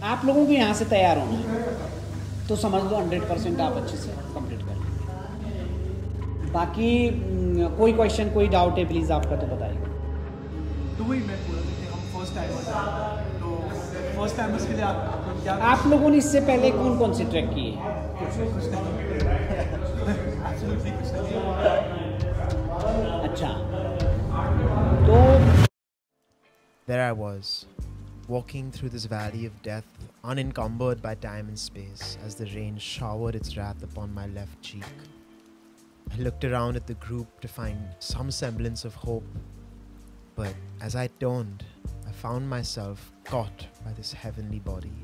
आप लोगों को यहाँ से तैयार होना है तो समझ लो 100% आप अच्छे से कंप्लीट कर लें। बाकी कोई क्वेश्चन कोई डाउट है प्लीज़ आपका तो बताइए। तो वही मैं बोल रहा था कि हम फर्स्ट टाइमर्स हैं, तो फर्स्ट टाइमर्स के लिए आप क्या आप लोगों ने इससे पहले कौन कौन से ट्रैक किए हैं? कुछ नहीं एब्सोल्युटली कुछ नहीं। अच्छा तो There I was, walking through this valley of death, unencumbered by time and space, as the rain showered its wrath upon my left cheek. I looked around at the group to find some semblance of hope, but as I turned, I found myself caught by this heavenly body.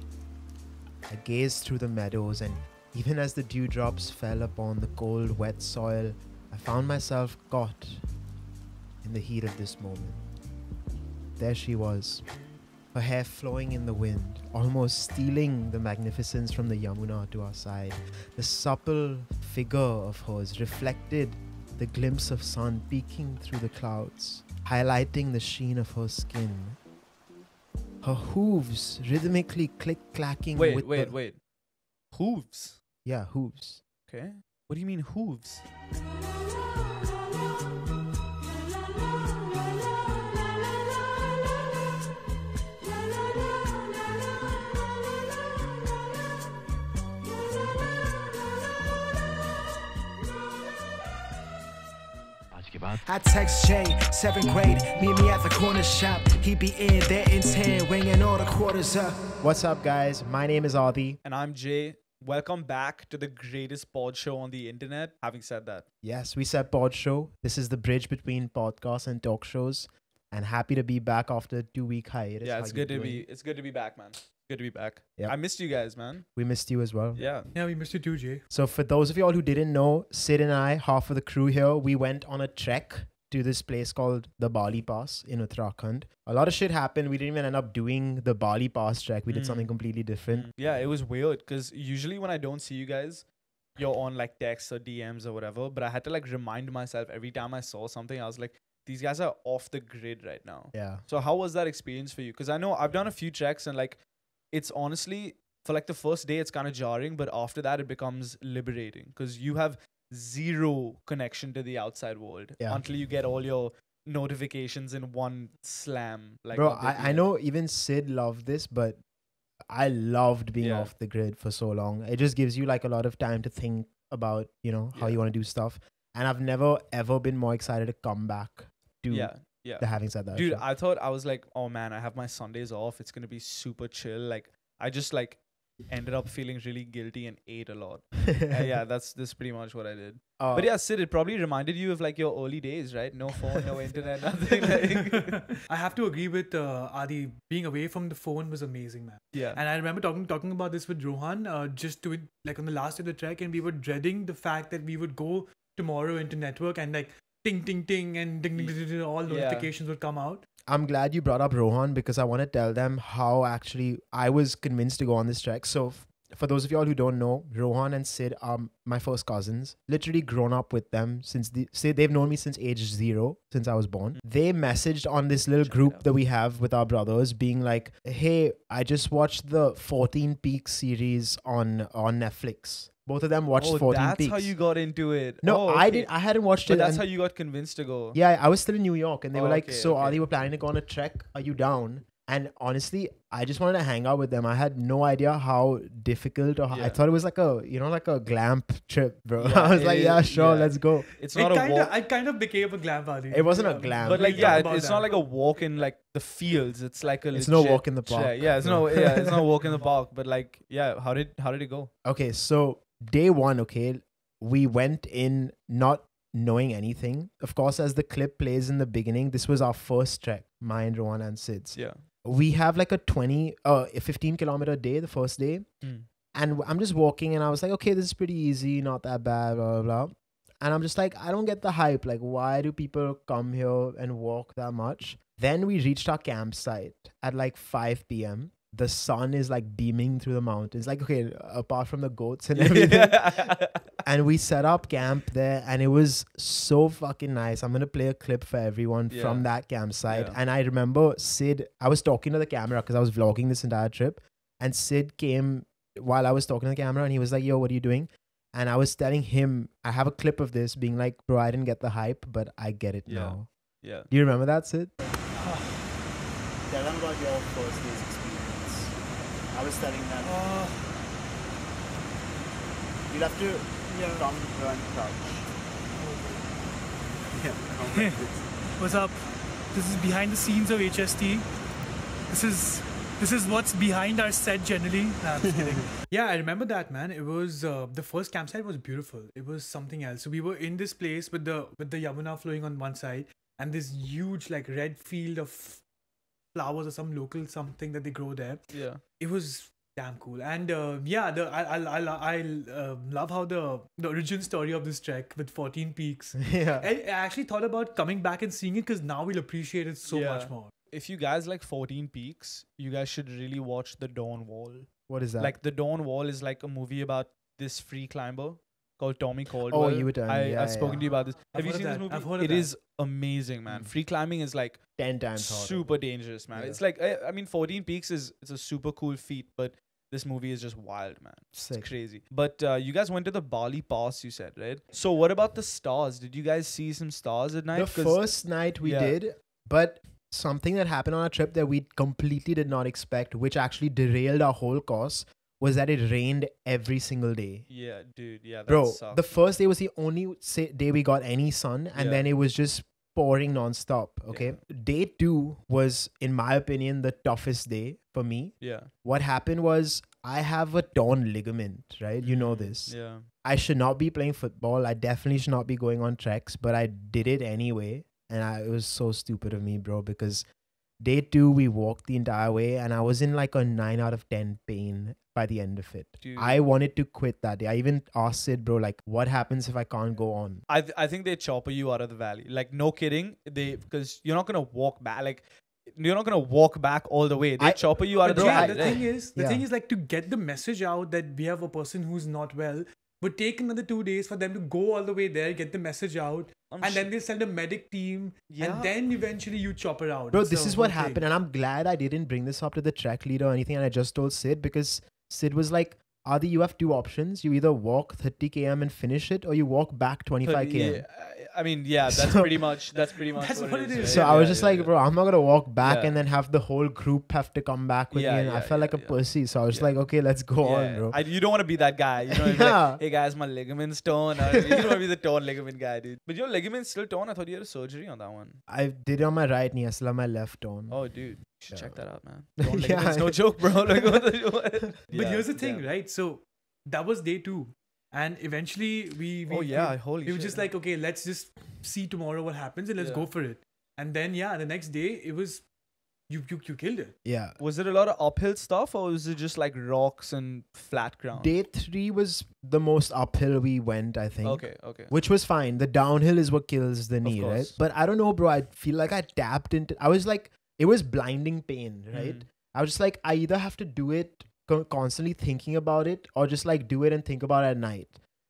I gazed through the meadows, and even as the dewdrops fell upon the cold, wet soil, I found myself caught in the heat of this moment. There she was, her hair flowing in the wind, almost stealing the magnificence from the Yamuna to our side. The supple figure of hers reflected the glimpse of sun peeking through the clouds, highlighting the sheen of her skin. Her hooves rhythmically click-clacking with Wait. Hooves? Yeah, hooves. Okay. What do you mean hooves? I text Jay, 7th grade, meet me at the corner shop. He be in there in 10, ringing all the quarters up. What's up, guys? My name is Adi. And I'm Jay. Welcome back to the greatest pod show on the internet. Having said that, Yes, we said pod show. This is the bridge between podcasts and talk shows. And happy to be back after a 2-week hiatus. yeah, How it's you good to doing? be back, man. Good to be back. Yep. I missed you guys, man. We missed you as well. Yeah. Yeah, we missed you too, Jay. So for those of you all who didn't know, Sid and I, half of the crew here, we went on a trek to this place called the Bali Pass in Uttarakhand. A lot of shit happened. We didn't even end up doing the Bali Pass trek. We did something completely different. Yeah, it was weird because usually when I don't see you guys, you're on like texts or DMs or whatever. But I had to like remind myself every time I saw something, I was like, these guys are off the grid right now. Yeah. So how was that experience for you? Because I know I've done a few treks and like, it's honestly, for like the first day, it's kind of jarring. But after that, it becomes liberating because you have zero connection to the outside world until you get all your notifications in one slam. Like, Bro, I know even Sid loved this, but I loved being Yeah. off the grid for so long. It just gives you like a lot of time to think about, you know, how you want to do stuff. And I've never ever been more excited to come back to yeah. the having said that. Dude, shit. I thought I was like, oh man, I have my Sundays off. It's gonna be super chill. Like, I just like ended up feeling really guilty and ate a lot. Yeah, that's pretty much what I did. But yeah, Sid, it probably reminded you of like your early days, right? No phone, no internet, nothing. Like, I have to agree with Adi. Being away from the phone was amazing, man. yeah. And I remember talking about this with Rohan, just to like on the last day of the trek, and we were dreading the fact that we would go tomorrow into network and like ting ting ting and ding ding ding, ding, all notifications would come out. I'm glad you brought up Rohan because I want to tell them how actually I was convinced to go on this trek. So for those of y'all who don't know, Rohan and Sid are my first cousins. Literally grown up with them since they've known me since age 0, since I was born. They messaged on this little group that we have with our brothers being like, hey, I just watched the 14 Peaks series on Netflix. Both of them watched 14 that's Peaks. how you got into it. No, Oh, I okay. hadn't watched But it. that's and- how you got convinced to go. Yeah, I was still in New York and they were like, Okay, so okay. Adi, we're planning to go on a trek. Are you down? And honestly, I just wanted to hang out with them. I had no idea how difficult or how, I Yeah. thought it was like a, you know, like a glamp trip, bro. Yeah, I was it like, is- yeah, sure, yeah. let's go. It's not a walk. I kind of became a glam Adi. It wasn't a glam. But like, We yeah, talked about it's that. not like a walk in like the fields. It's like a It's no legit walk in the park. trek. Yeah, it's no walk in the park. But like, yeah, how did it go? Okay, so day one, okay, we went in not knowing anything. Of course, as the clip plays in the beginning, this was our first trek, mine, Rowan, and Sid's. Yeah. We have like a 15 kilometer day, the first day. And I'm just walking and I was like, okay, this is pretty easy, not that bad, blah, blah, blah. And I'm just like, I don't get the hype. Like, why do people come here and walk that much? Then we reached our campsite at like 5 p.m. The sun is like beaming through the mountains. Like, okay, apart from the goats and everything. And we set up camp there and it was so fucking nice. I'm going to play a clip for everyone from that campsite. Yeah. And I remember Sid, I was talking to the camera because I was vlogging this entire trip. And Sid came while I was talking to the camera and he was like, yo, what are you doing? And I was telling him, I have a clip of this being like, bro, I didn't get the hype, but I get it now. Yeah. Do you remember that, Sid? Tell them about your first day's experience. I was telling them. You'll have to come and crouch. Yeah. What's up? This is behind the scenes of HST. This is what's behind our set generally. Nah, I'm just kidding. Yeah, I remember that, man. It was the first campsite was beautiful. It was something else. So we were in this place with the Yamuna flowing on one side and this huge like red field of flowers or some local something that they grow there. Yeah. It was damn cool. And I love how the origin story of this trek with 14 peaks. Yeah. I actually thought about coming back and seeing it because now we'll appreciate it so much more. If you guys like 14 Peaks, you guys should really watch The Dawn Wall. What is that? Like The Dawn Wall is like a movie about this free climber called Tommy Caldwell. Oh, you were telling me. I've spoken to you about this. Have you heard seen of this that. movie? I've heard of It that. is amazing, man. Free climbing is like 10 times harder. super dangerous, man. Yeah. It's like, I mean, 14 Peaks it's a super cool feat, but this movie is just wild, man. Sick. It's crazy. But you guys went to the Bali Pass, you said, right? So what about the stars? Did you guys see some stars at night? The first night we did, but something that happened on our trip that we completely did not expect, which actually derailed our whole course, was that it rained every single day. Yeah, dude. Yeah, that Bro, sucks. the first day was the only day we got any sun, and then it was just pouring non-stop. Okay. Day 2 was, in my opinion, the toughest day for me. Yeah. What happened was I have a torn ligament, right? You know this. Yeah. I should not be playing football. I definitely should not be going on treks, but I did it anyway. And it was so stupid of me, bro, because day 2, we walked the entire way and I was in like a 9 out of 10 pain by the end of it. Dude. I wanted to quit that day. I even asked Sid, bro, like, what happens if I can't go on? I think they chopper you out of the valley. Like, no kidding. Because you're not going to walk back. Like, you're not going to walk back all the way. They chopper you out of the valley. The thing is like to get the message out that we have a person who's not well, would take another 2 days for them to go all the way there, get the message out, and then they send a medic team, and then eventually you chop her out. Bro, this is what happened, and I'm glad I didn't bring this up to the trek leader or anything, and I just told Sid, because Sid was like, Adi, you have 2 options. You either walk 30 km and finish it, or you walk back 25 km. Yeah, I mean, yeah, that's pretty much what it is. So I was just like, bro, I'm not gonna walk back and then have the whole group have to come back with me, and I felt like a pussy. So I was like, okay, let's go on, bro. You don't want to be that guy. You know, like, hey guys, my ligament's torn. You don't want to be the torn ligament guy, dude. But your ligament's still torn. I thought you had a surgery on that one. I did it on my right knee. I still have my left torn. Oh, dude, you should check that out, man. Torn ligaments, no joke, bro. Like, but here's the thing, right? So that was day 2. And eventually we were just like, okay, let's just see tomorrow what happens and let's go for it. And then the next day it was you killed it. Yeah. Was it a lot of uphill stuff or was it just like rocks and flat ground? Day 3 was the most uphill we went, I think. Okay. Which was fine. The downhill is what kills the knee, right? But I don't know, bro. I feel like I tapped into. I was like, it was blinding pain, right? I was just like, I either have to do it constantly thinking about it or just like do it and think about it at night.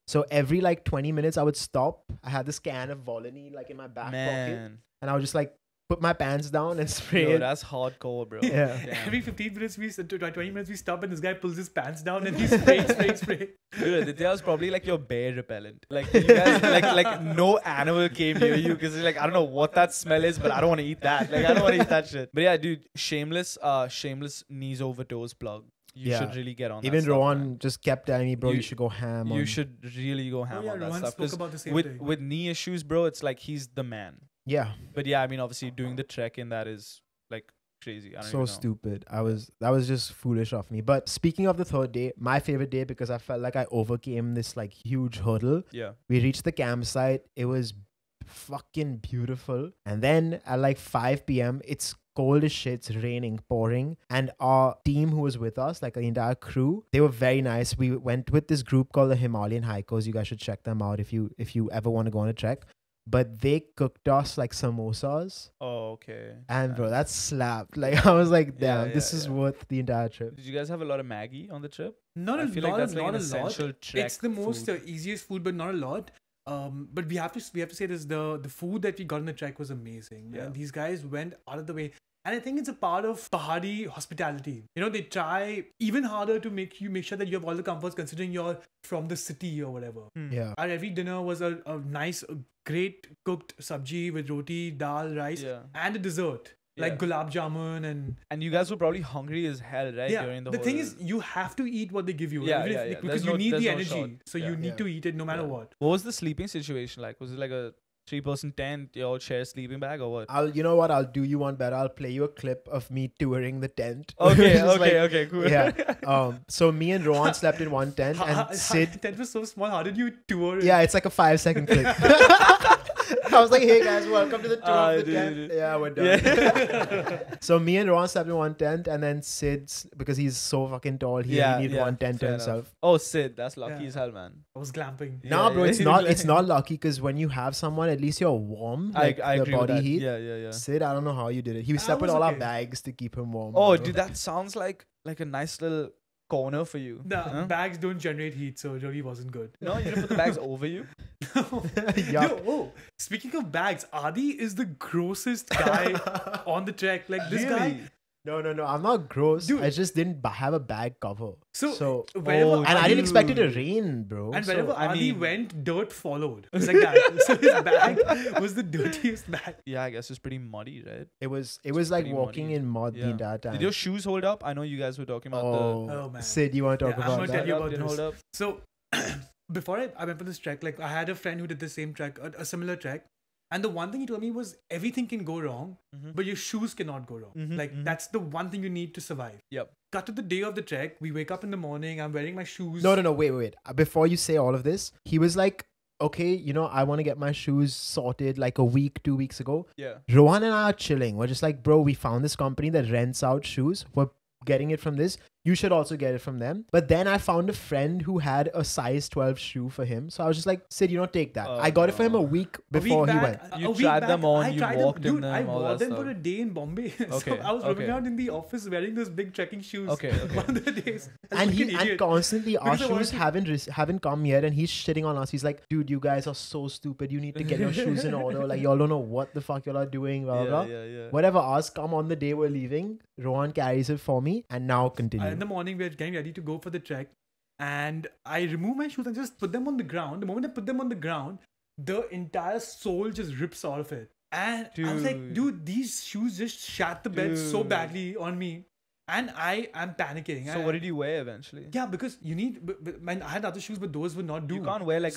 So every like 20 minutes I would stop. I had this can of Volany like in my back pocket, and I would just like put my pants down and spray it. That's hardcore, bro. Yeah. Every 15 minutes 20 minutes we stop and this guy pulls his pants down and he spray. Dude, Aditya was probably like your bear repellent. Like you guys, like no animal came near you because like I don't know what that smell is, but I don't want to eat that. Like I don't want to eat that shit. But yeah, dude, shameless knees over toes plug. You should really get on that. Even stuff, Rohan man. just kept telling me, bro, you should go ham on. You should really go ham on that Rohan stuff. spoke about the same with thing. with knee issues, bro, it's like he's the man. Yeah. But yeah, I mean, obviously doing the trek in that is like crazy. I don't even know. Stupid. That was just foolish of me. But speaking of the 3rd day, my favorite day, because I felt like I overcame this like huge hurdle. Yeah. We reached the campsite. It was fucking beautiful. And then at like 5 p.m, it's cold as shit, it's raining, pouring, and our team who was with us, like the entire crew, they were very nice. We went with this group called the Himalayan Hikers. You guys should check them out if you ever want to go on a trek. But they cooked us like samosas. Oh, okay. And bro, that slapped. Like I was like, damn, this is worth the entire trip. Did you guys have a lot of Maggie on the trip? Not a lot. Trek it's the most food. easiest food, but not a lot. But we have to say this: the food that we got on the trek was amazing. Yeah. And these guys went out of the way. And I think it's a part of Pahadi hospitality. You know, they try even harder to make sure that you have all the comforts, considering you're from the city or whatever. Yeah. Our every dinner was a nice, great cooked sabji with roti, dal, rice, and a dessert. Like gulab jamun and you guys were probably hungry as hell, right? Yeah. During the thing is, you have to eat what they give you. Yeah, Because you need the energy. So you need to eat it no matter what. What was the sleeping situation like? Was it like a 3-person tent, you all share a sleeping bag or what? You know what? I'll do you one better. I'll play you a clip of me touring the tent. Okay, okay, cool. Yeah. So me and Rohan slept in one tent, and Sid. The tent was so small. How did you tour it? Yeah, it's like a 5-second clip. I was like, hey guys, welcome to the tour of the tent. Yeah, we're done. So me and Rohan slept in one tent, and then Sid's, because he's so fucking tall, he needed one tent to himself. Oh, Sid, that's lucky as hell, man. I was glamping. Nah, bro, it's not lucky, because when you have someone, at least you're warm. Like I the agree with body that. heat. Yeah. Sid, I don't know how you did it. He slept with all our bags to keep him warm. Oh, bro. dude, that sounds like a nice little corner for you. The bags don't generate heat, so it really wasn't good. No, you didn't put the bags over you? No, speaking of bags, Adi is the grossest guy on the trek. Like this guy. No, I'm not gross. Dude. I just didn't have a bag cover. So wherever and I didn't expect it to rain, bro. And so, wherever Adi went, dirt followed. It's like that. So his bag was the dirtiest bag. Yeah, I guess it's pretty muddy, right? It was like walking muddy. in mud the entire time. Did your shoes hold up? I know you guys were talking about Oh man. Sid, you want to talk I'm about gonna that? tell you about didn't this. hold up. So before I went for this trek, like I had a friend who did the same trek, a similar trek. And the one thing he told me was everything can go wrong, but your shoes cannot go wrong. That's the one thing you need to survive. Yep. Cut to the day of the trek. We wake up in the morning. I'm wearing my shoes. No, wait. Before you say all of this, he was like, okay, I want to get my shoes sorted like a week, 2 weeks ago. Yeah. Rohan and I are chilling. We're just like, bro, we found this company that rents out shoes. We're getting it from this. You should also get it from them. But then I found a friend who had a size 12 shoe for him. So I was just like, Sid, take that. I got it for him a week before he went. You tried them on, you walked in them, I all wore that them stuff. for a day in Bombay. Okay, So I was roaming around in the office wearing those big trekking shoes. Okay. One of the days. And constantly our Because I shoes haven't come yet, and he's shitting on us. He's like, dude, you guys are so stupid. You need to get your shoes in order. Like, y'all don't know what the fuck y'all are doing. Blah, blah. Yeah. Whatever, ours come on the day we're leaving. Rohan carries it for me, and now continue. In the morning, we're getting ready to go for the trek, and I remove my shoes and just put them on the ground. The moment I put them on the ground, the entire sole just rips out of it. And I was like, dude, these shoes just shat the bed so badly on me. And I am panicking. So what did you wear eventually? Yeah, because you need... I had other shoes, but those would not do. You can't wear like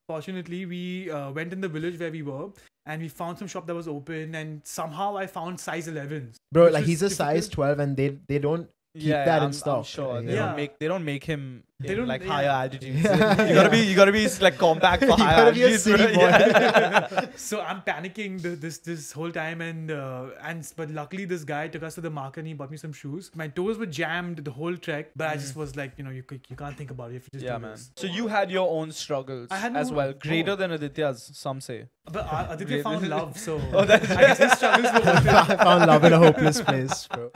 Fortunately, we went in the village where we were, and we found some shop that was open, and somehow I found size 11s. Bro, like he's a size 12, and they don't keep that in stock. I'm sure. Yeah. They don't make him like yeah. higher altitudes. You gotta be like compact for higher be a altitudes. city boy. So I'm panicking this whole time, but luckily this guy took us to the market and he bought me some shoes. My toes were jammed the whole trek, but I just was like, you can't think about it. If you just do this. So you had your own struggles as well, greater than Aditya's, some say. But Aditya found love, so I guess his struggles were worth it. I found love in a hopeless place, bro.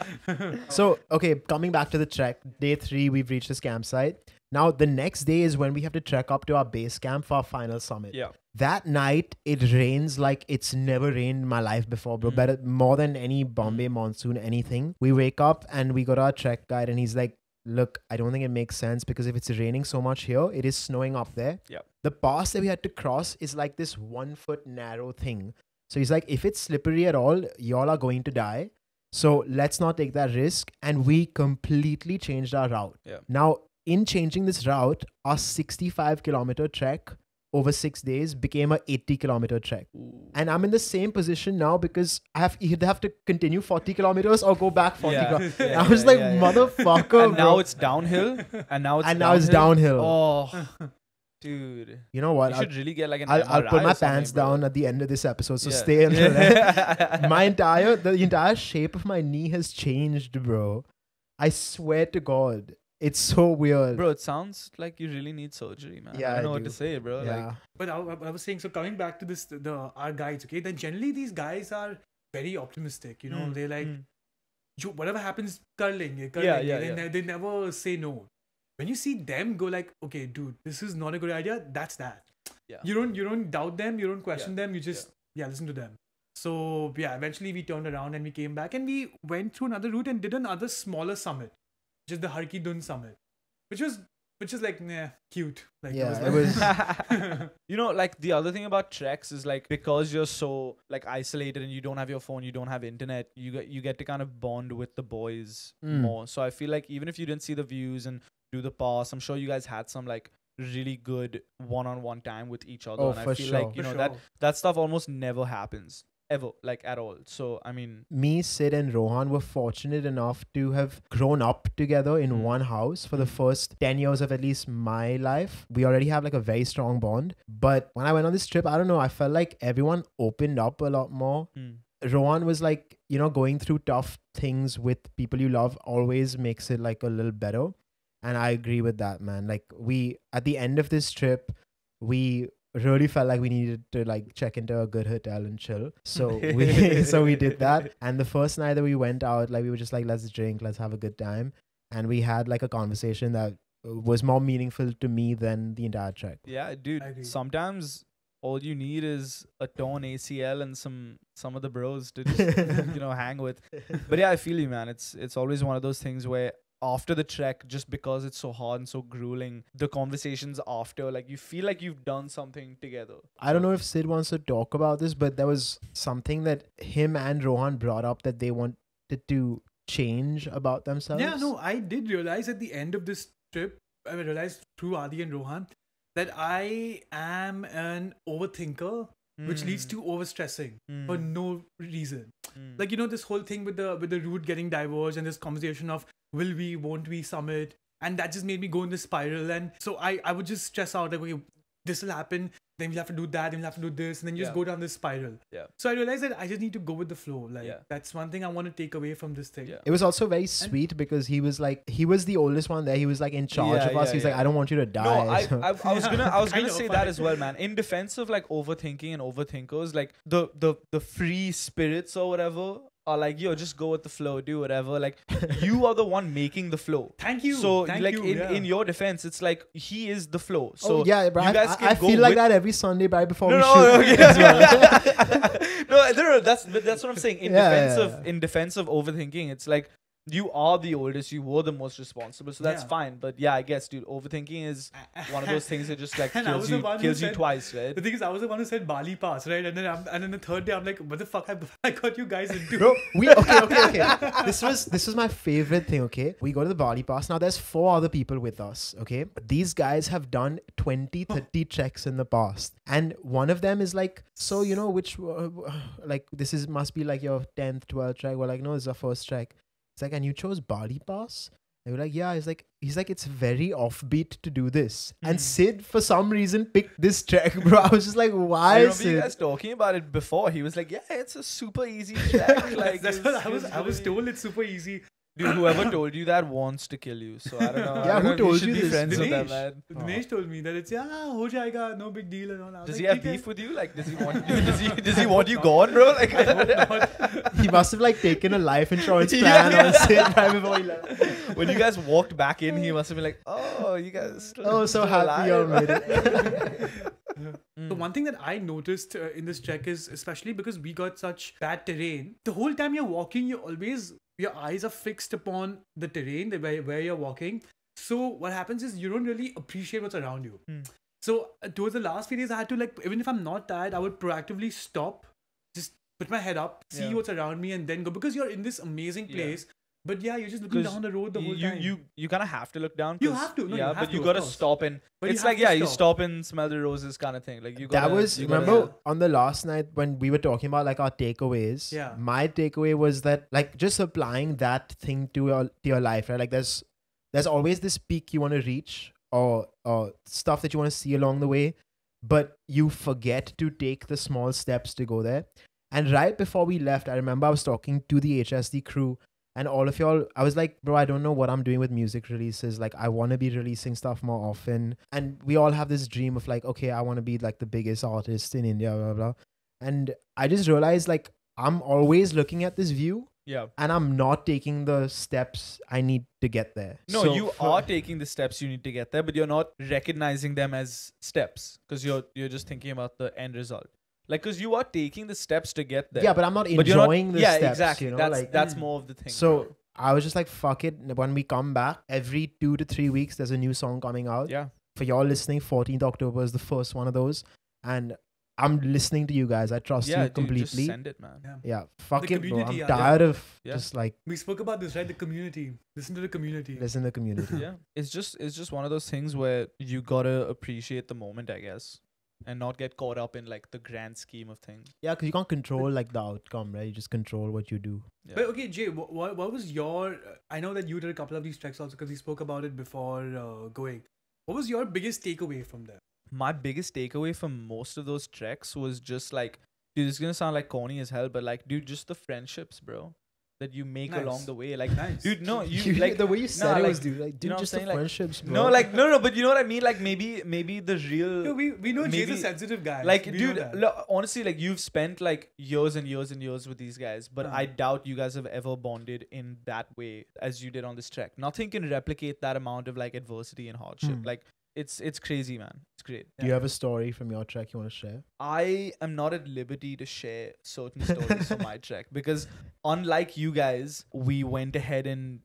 So, okay, coming back to the trek, day 3, we've reached this campsite. Now, the next day is when we have to trek up to our base camp for our final summit. Yeah. That night, it rains like it's never rained in my life before, bro. Better, more than any Bombay monsoon, anything. We wake up and we got our trek guide, and he's like, look, I don't think it makes sense because if it's raining so much here, it is snowing up there. Yep. The pass that we had to cross is like this 1 foot narrow thing. So he's like, if it's slippery at all, y'all are going to die. So let's not take that risk. And we completely changed our route. Yeah. Now, in changing this route, our 65-kilometer trek over 6 days became a 80-kilometer trek. Ooh. And I'm in the same position now because I either have to continue 40 kilometers or go back 40 kilometers. I was like, motherfucker, and now it's downhill. And now it's downhill. Oh, dude. You know what? You should really get like an I'll put MRI my or something, pants bro. down at the end of this episode, so stay until then. The entire shape of my knee has changed, bro. I swear to God. It's so weird. Bro, it sounds like you really need surgery, man. Yeah, I don't know I what do. to say, bro. Yeah. Like, But I was saying, so coming back to this, our guides, okay, then generally these guys are very optimistic, they're like, whatever happens, kar lenge. They never say no. When you see them go like, okay, dude, this is not a good idea, that's that. Yeah. You don't doubt them, you don't question them, you just, listen to them. So yeah, eventually we turned around and we came back and we went through another route and did another smaller summit, just the Harki Dun summit, which is like cute. Like it was. You know, like the other thing about treks is like, because you're so like isolated and you don't have your phone, you don't have internet, you get to kind of bond with the boys more. So I feel like even if you didn't see the views and do the pass, I'm sure you guys had some like really good one-on-one time with each other. Oh, and I for feel sure. like, you know, that stuff almost never happens. Ever, like at all. So I mean, me, Sid, and Rohan were fortunate enough to have grown up together in one house for the first 10 years of at least my life. We already have like a very strong bond. But when I went on this trip, I don't know, I felt like everyone opened up a lot more. Rohan was like, you know, going through tough things with people you love always makes it like a little better. And I agree with that, man. Like at the end of this trip, we really felt like we needed to like check into a good hotel and chill. So we did that. And the first night that we went out, like we were just like, let's drink, let's have a good time. And we had like a conversation that was more meaningful to me than the entire trek. Yeah, dude. Sometimes all you need is a torn ACL and some of the bros to just you know, hang with. But yeah, I feel you, man. It's always one of those things where after the trek, just because it's so hard and so grueling, the conversations after, like, you feel like you've done something together. I don't know if Sid wants to talk about this, but there was something that him and Rohan brought up that they wanted to change about themselves. Yeah, no, I did realize at the end of this trip, I realized through Adi and Rohan that I am an overthinker, which leads to overstressing for no reason. Like, you know, this whole thing with the route getting diverged and this conversation of will we, won't we summit, and that just made me go in this spiral. And so I would just stress out like, okay, this will happen, then we'll have to do that, then we'll have to do this, and then you just go down this spiral. So I realized that I just need to go with the flow. Like that's one thing I want to take away from this thing. It was also very sweet because he was the oldest one there. He was like in charge of us. He's like, I don't want you to die. No, I was gonna say that as well, man. In defense of like overthinking and overthinkers, like the free spirits or whatever are like, yo, just go with the flow, do whatever. Like, you are the one making the flow. Thank you. So Thank like you. in your defense, it's like he is the flow. So bro, you guys I feel like that every Sunday right before we shoot. No, that's what I'm saying. In defense of overthinking, it's like, you are the oldest, you were the most responsible, so that's fine. But yeah, I guess, dude, overthinking is one of those things that just like kills you twice, right? The thing is, I was the one who said Bali pass, right? And then the third day, I'm like, what the fuck I got you guys into? Bro, okay. This was my favorite thing, okay? We go to the Bali pass. Now, there's 4 other people with us, okay? These guys have done 20, 30 checks in the past. And one of them is like, so, you know, which, like, must be like your 10th, 12th trek. We're like, no, this is our first trek. It's like, and you chose Bali Pass? And we're like, yeah. He's like, it's very offbeat to do this. And Sid, for some reason, picked this trek, bro. I was just like, why? I remember you guys talking about it before. He was like, yeah, it's a super easy trek. Like, that's what I was told. It's super easy. Dude, whoever told you that wants to kill you. So I don't know. Yeah, who told you this? Friends with them, man. Dinesh told me that it's ho jayega, no big deal and all. Does he have beef with you? Like, does he want you? Does he want you gone, bro? Like, I hope not. He must have like taken a life insurance plan on Sid right before he left. When you guys walked back in, he must have been like, "Oh, you guys." So happy you all made it. So one thing that I noticed in this trek is, especially because we got such bad terrain, the whole time you're walking, your eyes are fixed upon the terrain, where you're walking. So what happens is you don't really appreciate what's around you. So towards the last few days, I had to, like, even if I'm not tired, I would proactively stop, just put my head up, see what's around me, and then go, because you're in this amazing place. But yeah, you're just looking down the road the whole time. You kind of have to look down. You have to. No, yeah, you have but you to, gotta stop and it's like, you stop and smell the roses kind of thing. Like, you gotta, remember on the last night when we were talking about like our takeaways. Yeah. My takeaway was that, like, just applying that thing to your life, right? Like, there's always this peak you want to reach or stuff that you want to see along the way, but you forget to take the small steps to go there. And right before we left, I remember I was talking to the HSD crew. And all of y'all, I was like, bro, I don't know what I'm doing with music releases. Like, I want to be releasing stuff more often. And we all have this dream of like, okay, I want to be like the biggest artist in India, blah, blah. And I just realized, like, I'm always looking at this view. Yeah. And I'm not taking the steps I need to get there. No, so you are taking the steps you need to get there, but you're not recognizing them as steps because you're just thinking about the end result. Like, because you are taking the steps to get there. Yeah, but I'm not But you're not- enjoying the yeah, steps. exactly. You know, that's like that's more of the thing. so. bro. I was just like, fuck it. When we come back, every 2 to 3 weeks, there's a new song coming out. Yeah. For y'all listening, 14th October is the first one of those. And I'm listening to you guys. I trust Yeah, you dude, completely. just send it, man. Yeah, fuck The it, bro. I'm community, yeah. tired of Yeah. just like We spoke about this, right? The community. Listen to the community. listen to the community. Yeah. It's just one of those things where you gotta appreciate the moment, I guess, and not get caught up in like the grand scheme of things. Yeah, because you can't control like the outcome, right? You just control what you do. Yeah. But okay, Jay, what was your? I know that you did a couple of these treks also because we spoke about it before going. What was your biggest takeaway from there? My biggest takeaway from most of those treks was just like, dude, this is gonna sound like corny as hell, but like, dude, just the friendships, bro, that you make Nice. along the way. Like, Nice. dude, no, you like the way you said it like, was, dude, like, dude, know what I'm just the saying? Like, friendships, bro. no, like, no, but you know what I mean? Like, maybe the real. No, we know Jay's a maybe- sensitive guy. Like, We know dude, that. honestly, like, you've spent like years and years and years with these guys, but Yeah. I doubt you guys have ever bonded in that way as you did on this trek. Nothing can replicate that amount of like adversity and hardship. Hmm. Like, it's crazy, man. It's great. Do you have a story from your trek you want to share? I am not at liberty to share certain stories from my trek because, unlike you guys, we went ahead and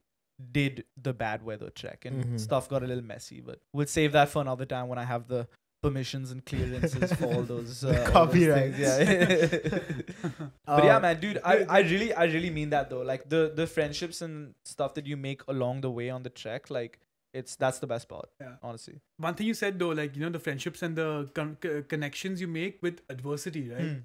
did the bad weather trek and Mhm. stuff got a little messy. But we'll save that for another time when I have the permissions and clearances for all those all those copyrights. things. Yeah. But yeah, man, dude, I really mean that though. Like the friendships and stuff that you make along the way on the trek, like that's the best part. Yeah. Honestly. One thing you said though, like, you know, the friendships and the connections you make with adversity, right?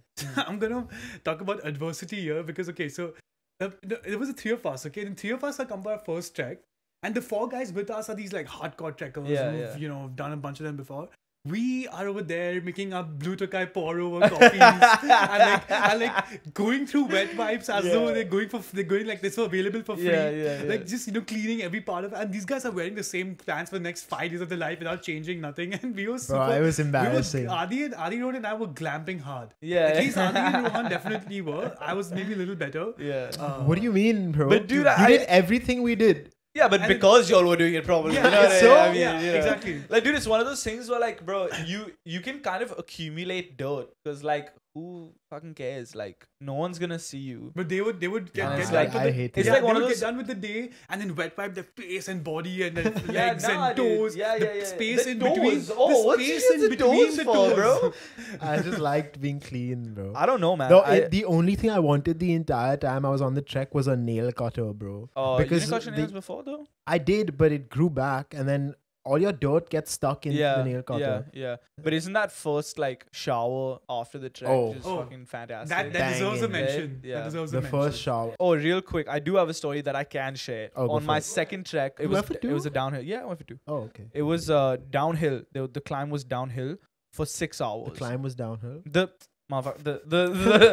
I'm gonna talk about adversity here because okay, so there was a three of us, okay, and three of us are come for our first trek, and the four guys with us are these like hardcore trekkers who've you know done a bunch of them before. We are over there making up blue tokai pour over coffees and like going through wet wipes as though they're going like this for available for free. Like just, you know, cleaning every part of it. And these guys are wearing the same pants for the next 5 years of their life without changing nothing. And we were super. Bro, it was embarrassing. Adi Rohan and I were glamping hard. Yeah. At least Adi and Rohan definitely were. I was maybe a little better. Yeah. What do you mean, bro? But dude, you did everything we did. Yeah, but And because y'all were doing it properly. Yeah, you know what so- I mean? yeah, You know. exactly. Like, dude, it's one of those things where, like, bro, you can kind of accumulate dirt because, like, who fucking cares? Like, no one's gonna see you. But they would get Honestly, done like, with I the, hate it's it. like they one of would those- get done with the day and then wet wipe their face and body and then Yeah, legs nah, and dude. toes. Yeah, the yeah, yeah. space The in toes. between. Oh, the what's space shit in the between toes the for, toes. bro? I just liked being clean, bro. I don't know, man. No, the only thing I wanted the entire time I was on the trek was a nail cutter, bro. You didn't cut your nails before, though? I did, but it grew back, and then all your dirt gets stuck in the nail cutter. Yeah. But isn't that first, like, shower after the trek just fucking fantastic? That Banging, deserves a right? mention. Yeah. That deserves The a mention. first shower. Oh, real quick, I do have a story that I can share. Oh, go On for my it. second trek, it You was went for it two? was a downhill. Yeah, I went for two. Oh, okay. It was downhill. The climb was downhill for 6 hours. The climb was downhill. The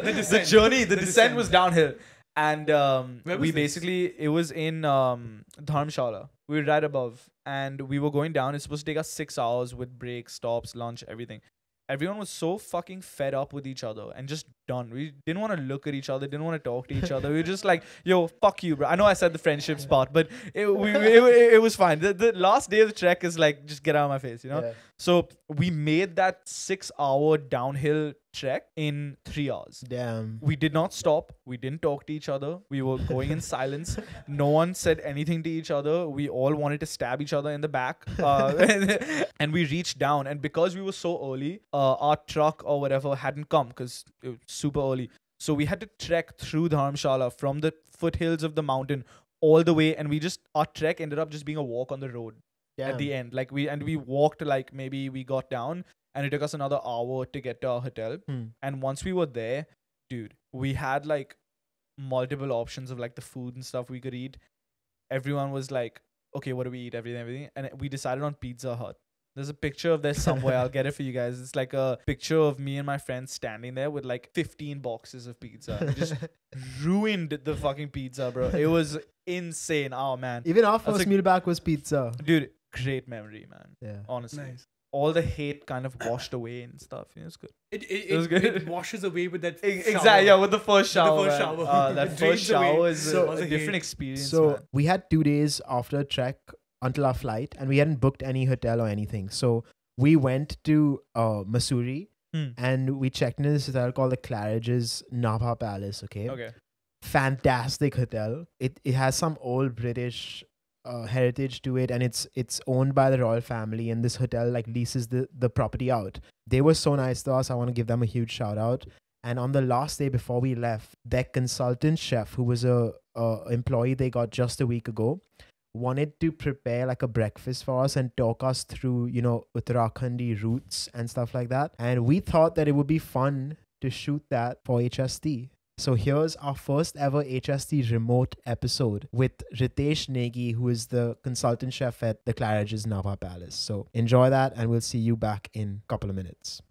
descent. journey, the The descent descent. was downhill, and Where was we this? basically it was in Dharamshala. We were right above, and we were going down. It's supposed to take us 6 hours with breaks, stops, lunch, everything. Everyone was so fucking fed up with each other and just done. We didn't want to look at each other, didn't want to talk to each other. We were just like, yo, fuck you, bro. I know I said the friendships part, but it was fine. The last day of the trek is like, just get out of my face, you know? Yeah. So we made that 6 hour downhill trek in 3 hours. Damn. We did not stop. We didn't talk to each other. We were going in silence. No one said anything to each other. We all wanted to stab each other in the back. And we reached down. And because we were so early, our truck or whatever hadn't come because it was super early. So we had to trek through Dharamshala from the foothills of the mountain all the way. And our trek ended up just being a walk on the road at the end. Like we walked, like maybe we got down. And it took us another hour to get to our hotel. And once we were there, dude, we had like multiple options of like the food and stuff we could eat. Everyone was like, okay, what do we eat? Everything. And we decided on Pizza Hut. There's a picture of this somewhere. I'll get it for you guys. It's like a picture of me and my friends standing there with like 15 boxes of pizza. We just ruined the fucking pizza, bro. It was insane. Oh, man. Even our first meal back was pizza. Dude, great memory, man. Yeah. Honestly. Nice. All the hate kind of washed away and stuff. It was good. It was good. It washes away with that Exactly, yeah, with the first shower. first man. shower. That It first drains away shower is all a the different hate. experience. So man. we had 2 days after a trek until our flight, and we hadn't booked any hotel or anything. So we went to Missouri, and we checked into this hotel called the Claridge's Nabha Palace. Okay. Fantastic hotel. It has some old British heritage to it, and it's owned by the royal family, and this hotel like leases the property out. They were so nice to us. I want to give them a huge shout out. And on the last day before we left, their consultant chef, who was a employee they got just a week ago, wanted to prepare like a breakfast for us and talk us through, Uttarakhandi roots and stuff like that. And we thought that it would be fun to shoot that for HST. So here's our first ever HST remote episode with Ritesh Negi, who is the consultant chef at the Claridge's Nabha Palace. So enjoy that, and we'll see you back in a couple of minutes.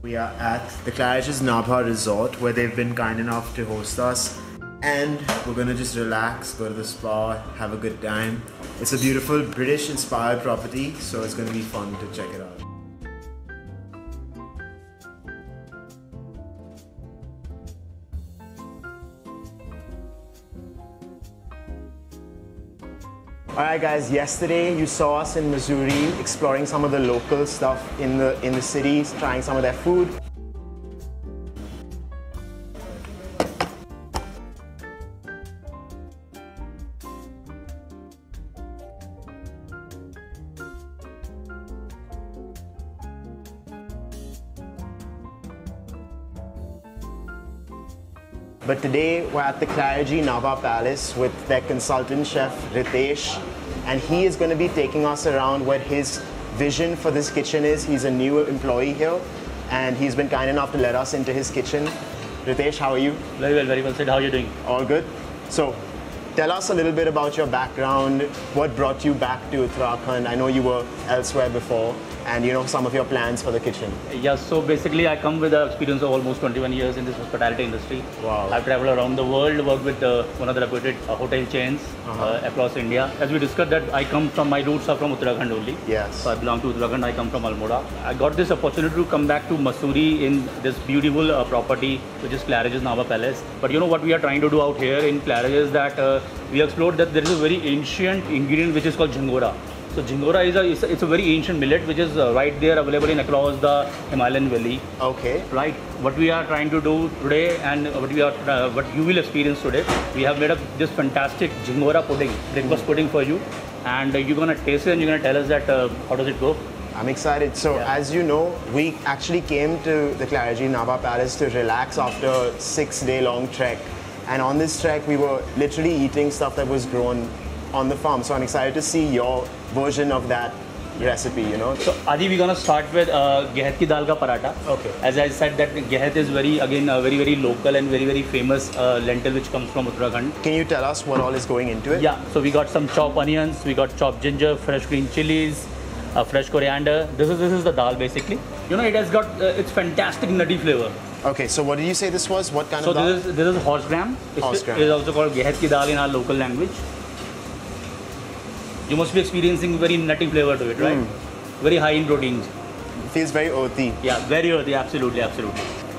We are at the Claridge's Nabha Resort, where they've been kind enough to host us. And we're going to just relax, go to the spa, have a good time. It's a beautiful British-inspired property, so it's going to be fun to check it out. Alright guys, yesterday you saw us in Missouri exploring some of the local stuff in the cities, trying some of their food. But today we're at the Clarity Nabha Palace with their consultant chef Ritesh, and he is going to be taking us around what his vision for this kitchen is. He's a new employee here, and he's been kind enough to let us into his kitchen. Ritesh, how are you? Very well, Sid. How are you doing? All good. So, tell us a little bit about your background. What brought you back to Uttarakhand? I know you were elsewhere before, and some of your plans for the kitchen. Yeah, so basically I come with an experience of almost 21 years in this hospitality industry. Wow. I've traveled around the world, worked with one of the reputed hotel chains across India. As we discussed that my roots are from Uttarakhand only. Yes. So I belong to Uttarakhand, I come from Almora. I got this opportunity to come back to Mussoorie in this beautiful property, which is Claridge's Nabha Palace. But what we are trying to do out here in Claridge is that we explored that there is a very ancient ingredient which is called Jhingora. So Jhingora is a very ancient millet which is right there available across the Himalayan valley. Okay. Right. What we are trying to do today and what you will experience today, we have made up this fantastic Jhingora pudding, breakfast pudding for you, and you're gonna taste it and you're gonna tell us that how does it go. I'm excited. So as you know, we actually came to the Clarity Nabha Palace to relax after a 6-day-long trek, and on this trek we were literally eating stuff that was grown on the farm. So I'm excited to see your version of that recipe, So Adi, we're gonna start with gehat ki dal ka paratha. Okay. As I said, that gehat is very local and very famous lentil which comes from Uttarakhand. Can you tell us what all is going into it? Yeah. So we got some chopped onions, we got chopped ginger, fresh green chilies, fresh coriander. This is the dal basically. It has got its fantastic nutty flavor. Okay, so what did you say this was? What kind of dal? So this is horse gram. Horse gram. It is also called gehat ki dal in our local language. You must be experiencing very nutty flavor to it, right? Very high in proteins. Feels very earthy. Yeah, very earthy, absolutely.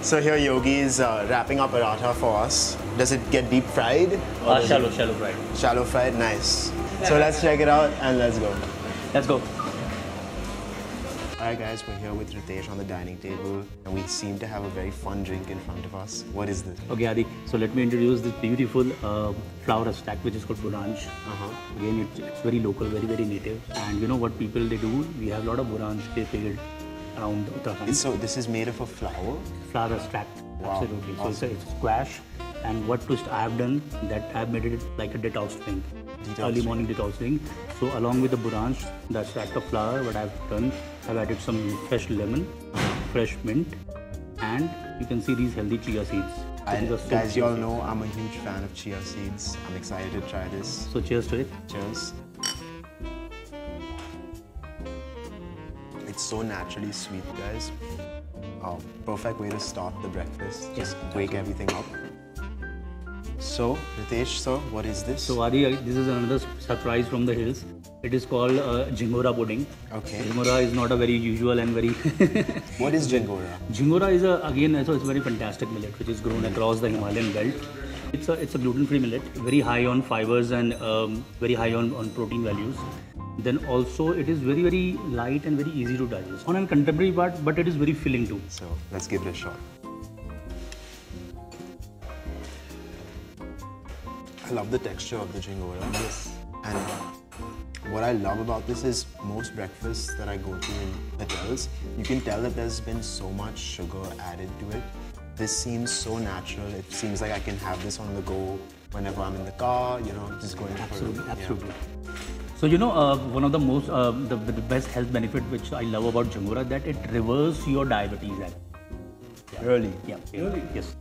So here Yogi is wrapping up paratha for us. Does it get deep fried? Shallow fried. Shallow fried, nice. So let's check it out and let's go. Let's go. Alright guys, we're here with Ritesh on the dining table, and we seem to have a very fun drink in front of us. What is this? Okay Adi, so let me introduce this beautiful flower extract which is called Buranj. Again, it's very local, very native. And what people they do, we have a lot of Buranj field around Uttarakhand. So this is made of a flower? Flower extract, wow. Absolutely. Awesome. So it's squash, and what twist I have done, that I have made it like a detox drink. Early morning detox drink. So along with the Buranj, the extract of flower, what I've done, I've added some fresh lemon, fresh mint, and you can see these healthy chia seeds. Guys, you all know I'm a huge fan of chia seeds. I'm excited to try this. So cheers to it. Cheers. It's so naturally sweet, guys. Perfect way to start the breakfast. Just wake everything up. So, Ritesh, sir, what is this? So, Adi, this is another surprise from the hills. It is called Jhingora pudding. Okay. Jhingora is not a very usual and very... What is Jhingora? Jhingora is it's a very fantastic millet which is grown across the Himalayan belt. It's a gluten-free millet, very high on fibers and very high on protein values. Then also it is very, very light and very easy to digest. On a contemporary part, but it is very filling too. So let's give it a shot. I love the texture of the Jingora. Yes. And what I love about this is most breakfasts that I go to in hotels, you can tell that there's been so much sugar added to it. This seems so natural. It seems like I can have this on the go whenever I'm in the car, you know, just going Absolutely, for absolutely. Yeah. So you know, one of the most, the best health benefit which I love about Jingora, that it reverses your diabetes. Yeah. Really? Yeah. Really? Yes.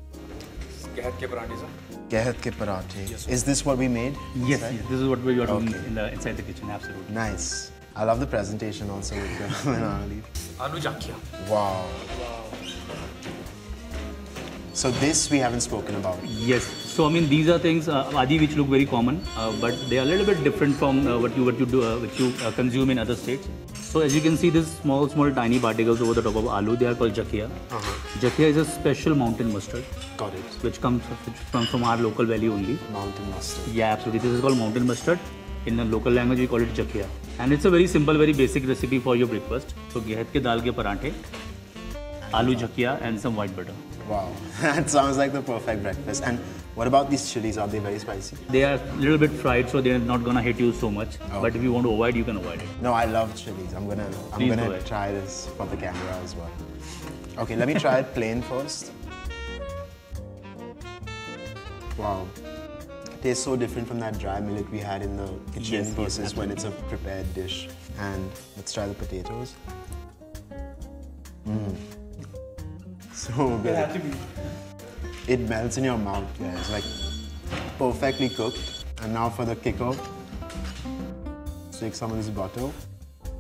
Gehat ke parathe, sir? Gehat ke parathe. Yes. Is this what we made? Yes, yes. This is what we are doing inside the kitchen. Absolutely. Nice. I love the presentation also with the banana leaf. Aloo jakhiya. Wow. So this we haven't spoken about. Yes. So I mean these are things Adi which look very common, but they are a little bit different from what you consume in other states. So as you can see, these small tiny particles over the top of aloo, they are called jakhiya. Jakhiya is a special mountain mustard. Got it. Which comes from our local valley only. Mountain mustard. Yeah, absolutely. This is called mountain mustard. In the local language, we call it jakhiya. And it's a very simple, very basic recipe for your breakfast. So gehat ke dal ke paranthe, aloo jakhiya, and some white butter. Wow, that sounds like the perfect breakfast. And what about these chilies? Are they very spicy? They are a little bit fried, so they're not gonna hit you so much. Okay. But if you want to avoid, you can avoid it. No, I love chilies. I'm gonna try this for the camera as well. Okay, let me try it plain first. Wow, it tastes so different from that dry millet we had in the kitchen versus when it's a prepared dish. And let's try the potatoes. So good. It had to be. It melts in your mouth, guys. Like perfectly cooked. And now for the kicker. Take some of this butter.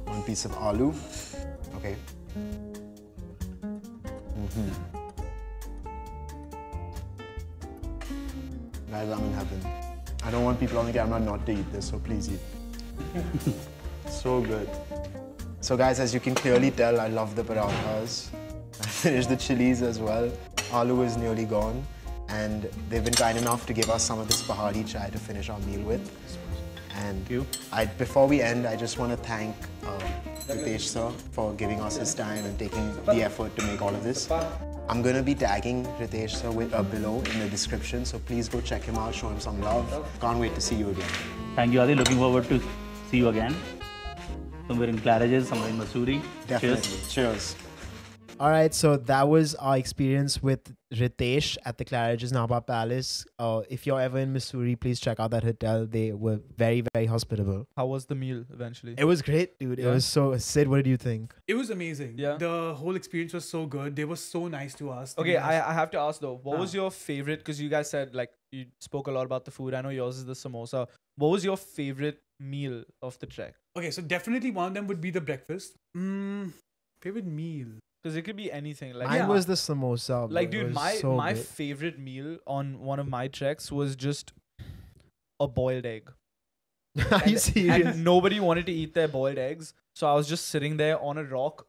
One piece of aloo. Okay. Guys, I'm in heaven. I don't want people on the camera not to eat this, so please eat. So good. So guys, as you can clearly tell, I love the parathas. I finished the chilies as well. Aloo is nearly gone. And they've been kind enough to give us some of this pahadi chai to finish our meal with. And before we end, I just want to thank Ritesh sir for giving us his time and taking the effort to make all of this. I'm going to be tagging Ritesh sir below in the description, so please go check him out, show him some love. Can't wait to see you again. Thank you, Adi. Looking forward to see you again. Somewhere in Claridge's, somewhere in Mussoorie. Definitely. Cheers. Cheers. All right, so that was our experience with Ritesh at the Claridge's Napa Palace. If you're ever in Mussoorie, please check out that hotel. They were very, very hospitable. How was the meal eventually? It was great, dude. It was so... Sid, what did you think? It was amazing. Yeah. The whole experience was so good. They were so nice to us. Okay, I have to ask though, what was your favorite? Because you guys said like you spoke a lot about the food. I know yours is the samosa. What was your favorite meal of the trek? Okay, so definitely one of them would be the breakfast. Favorite meal? Because it could be anything. Like mine was the samosa. Like, dude, my favorite meal on one of my treks was just a boiled egg. Are you serious? And nobody wanted to eat their boiled eggs, so I was just sitting there on a rock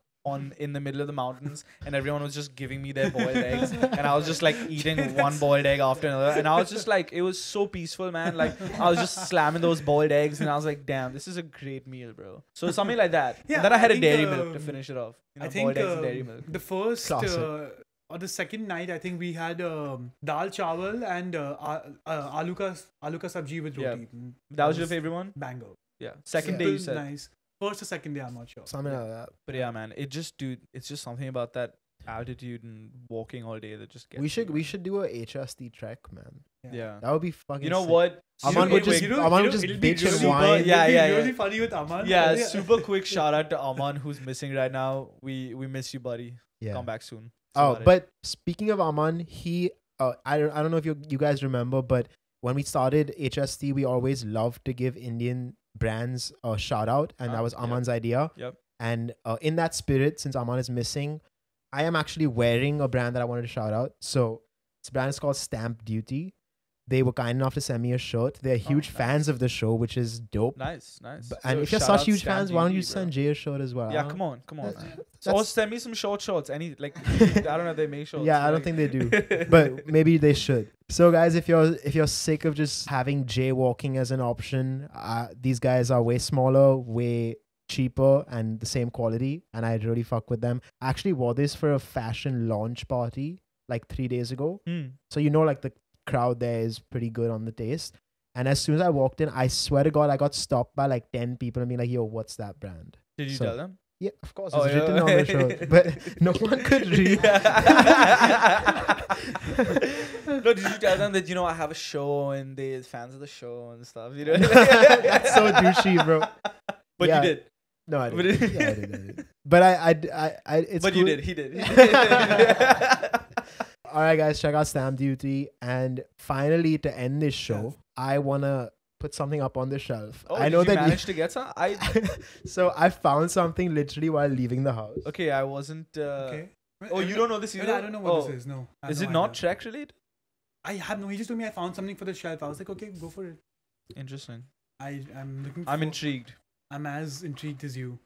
in the middle of the mountains, and everyone was just giving me their boiled eggs, and I was just like eating one boiled egg after another, and I was just like, it was so peaceful, man. Like I was just slamming those boiled eggs, and I was like, damn, this is a great meal, bro. So something like that. Yeah, and then I had a dairy milk to finish it off. You know, I think boiled eggs and dairy milk. The first or the second night, I think we had dal chawal and aloo ka sabji with roti. That was your favorite one? Banger. Yeah. Second day you said. Nice. First or second day, I'm not sure. Something like that. But yeah, man, it's just something about that altitude and walking all day that just gets we should do a HST trek, man. Yeah. That would be fucking You know sick. what? Aman would just bitch and whine. Yeah. Really funny with Aman. Yeah, super quick shout out to Aman who's missing right now. We miss you, buddy. Yeah. Come back soon. But speaking of Aman, he I don't know if you guys remember, but when we started HST, we always loved to give Indian brands a shout out, and that was Aman's idea. Yep. And in that spirit, since Aman is missing, I am actually wearing a brand that I wanted to shout out. So this brand is called Stamp Duty. They were kind enough to send me a shirt. They're huge fans of the show, which is dope. Nice. And if you're such huge fans, why don't you send Jay a shirt as well? Yeah, come on. Or send me some short shorts. I don't know if they make shorts. Yeah, I don't think they do. But maybe they should. So guys, if you're sick of just having jaywalking as an option, these guys are way smaller, way cheaper, and the same quality, and I really fuck with them. I actually wore this for a fashion launch party like 3 days ago. So like the crowd there is pretty good on the taste. And as soon as I walked in, I swear to God, I got stopped by like 10 people and being like, "Yo, what's that brand?" Did you tell them? Yeah, of course. It's written on the shirt, but no one could read. No, did you tell them that I have a show and they're fans of the show and stuff? That's so douchey, bro. But you did. No, I didn't. Yeah, I did. But it's But cool. you did. He did. All right, guys, check out Stamp Duty. And finally, to end this show, I wanna put something up on the shelf. Oh, I know did you that manage to get some? So I found something literally while leaving the house. Okay, I wasn't. Okay. Oh, you don't know this either? I don't know what this is. No. Is it not Trek related? I have no. He just told me I found something for the shelf. I was like, okay, go for it. Interesting. I'm looking. I'm intrigued. I'm as intrigued as you.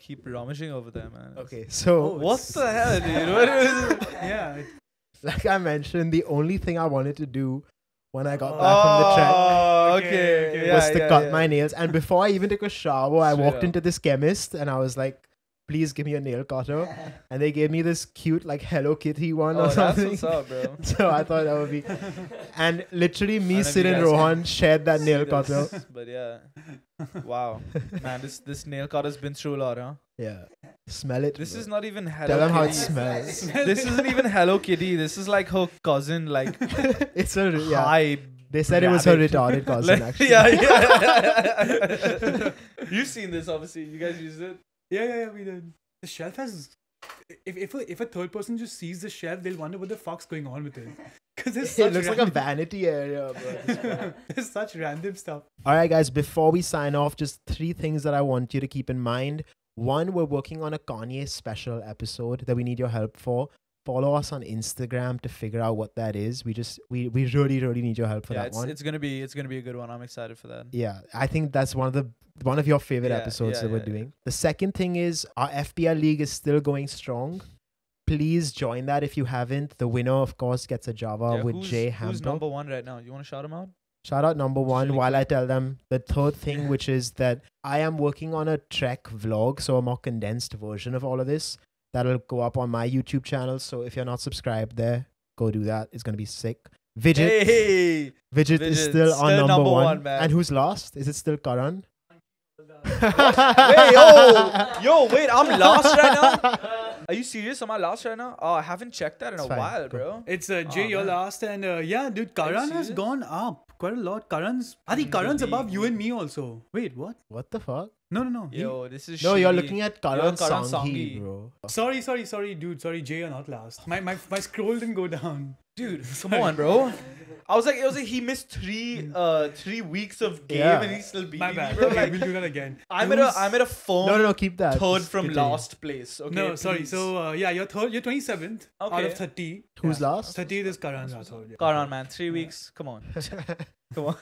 Keep rummaging over there, man. Okay, so what the hell, dude? What is it? Yeah. Like I mentioned, the only thing I wanted to do when I got back from the trek okay. was to cut my nails. And before I even took a shower, I walked up. into this chemist and I was like, "Please give me a nail cutter." And they gave me this cute like Hello Kitty one or something. That's what's up, bro. So I thought that would be. And literally, me, I Sid, and Rohan shared that nail cutter. But yeah, wow, man, this nail cutter's been through a lot, huh? Yeah, smell it. This bro. is not even Hello Tell them Kitty. how it smells. This isn't even Hello Kitty. This is like her cousin, like It's a yeah. high. They said it was her rabbit. retarded cousin. Actually, yeah. You've seen this, obviously. You guys used it. Yeah, we did. The shelf has. If a third person just sees the shelf, they'll wonder what the fuck's going on with it. Because it looks like a vanity area, bro. There's such random stuff. All right, guys. Before we sign off, just 3 things that I want you to keep in mind. 1, we're working on a Kanye special episode that we need your help for. Follow us on Instagram to figure out what that is. We really need your help for that one. It's gonna be a good one. I'm excited for that. Yeah, I think that's one of your favorite episodes that we're doing. The second thing is our FPL league is still going strong. Please join that if you haven't. The winner, of course, gets a Java with Jay Hamper. Who's number 1 right now? You want to shout him out? Shout out number 1 while I tell them the third thing, which is that I am working on a Trek vlog, so a more condensed version of all of this. That'll go up on my YouTube channel. So if you're not subscribed there, go do that. It's going to be sick. Vidget is still on number 1. Man. And who's lost? Is it still Karan? Wait, I'm lost right now? Are you serious? Am I lost right now? Oh, I haven't checked that in a while, bro. It's Jay, you're last. And yeah, dude, Karan has gone up quite a lot. Karan's above you and me also. Wait, what? What the fuck? No. Yo, this is No, shitty. you're looking at Karan Karan Sanghi, bro. Sorry, dude. Sorry, Jay, you're not last. My scroll didn't go down. Dude, come on, bro. I was like, he missed 3 weeks of game and he's still beating My bad. me, bro. Okay, Like, we'll do that again. I'm at a firm No, keep that. third Just from continue. last place. Okay, No, sorry. please. So yeah, you're 27th out Okay. of 30. Who's last? 30 is Karan Rathod. Yeah. Karan, man, 3 weeks. Come on. Come on.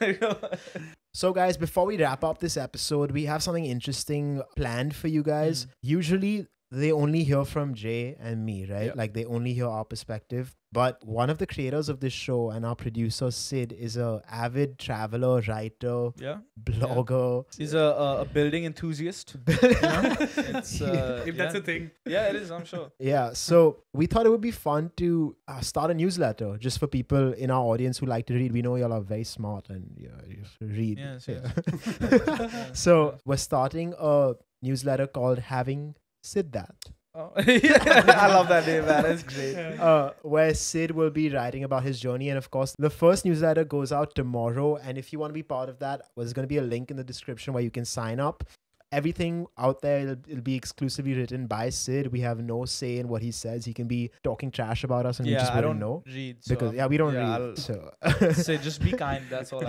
So guys, before we wrap up this episode, we have something interesting planned for you guys. Usually they only hear from Jay and me, right? Yeah. Like they only hear our perspective. But one of the creators of this show and our producer, Sid, is a avid traveler, writer, blogger. He's a building enthusiast. It's, If that's a thing. Yeah, it is, I'm sure. Yeah, so we thought it would be fun to start a newsletter just for people in our audience who like to read. We know y'all are very smart and you read. Yes. So we're starting a newsletter called Having Sid That. Oh. I love that name, man. It's great. Where Sid will be writing about his journey. And of course, the first newsletter goes out tomorrow. And if you want to be part of that, there's going to be a link in the description where you can sign up. Everything out there, it'll be exclusively written by Sid. We have no say in what he says. He can be talking trash about us and we just wouldn't know. Read. Because we don't read. So say just be kind. That's all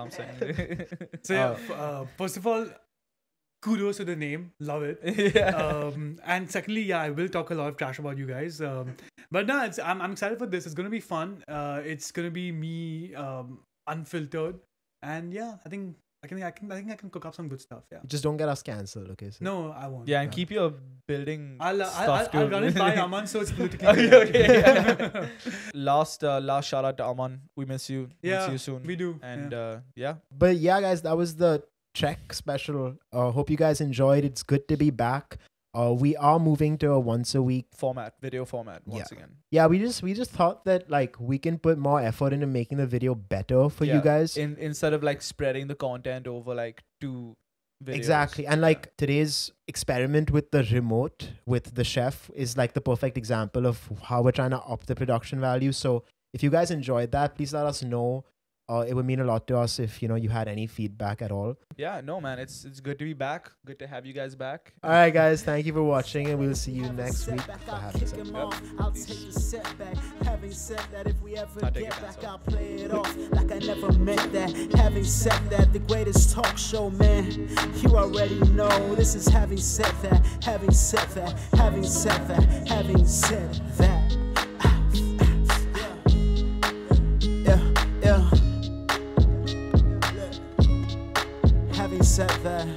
I'm saying. So first of all, kudos to the name. Love it. And secondly, I will talk a lot of trash about you guys. But no, I'm excited for this. It's going to be fun. It's going to be me unfiltered. And yeah, I think I think I can cook up some good stuff. Yeah. Just don't get us cancelled, okay? So. No, I won't. Yeah, and keep your building I'll stuff run it by Aman, so it's politically okay. Yeah. Last shout out to Aman. We miss you. Yeah, See you soon. we do. And yeah. But yeah, guys, that was the Trek special. Hope you guys enjoyed. It's good to be back. We are moving to a once a week video format once again. Yeah, we just thought that like we can put more effort into making the video better for you guys. Instead of like spreading the content over like 2 videos. Exactly. And like today's experiment with the remote with the chef is like the perfect example of how we're trying to up the production value. So if you guys enjoyed that, please let us know. It would mean a lot to us if you had any feedback at all. Yeah, no man, it's good to be back. Good to have you guys back. All right, guys, thank you for watching, and we'll see you next week for having sex. I'll take the setback. Having said that, if we ever get back, I'll play it off like I never meant that. Having said that, the greatest talk show, man. You already know this is having said that. Having said that. Having said that. Having said that.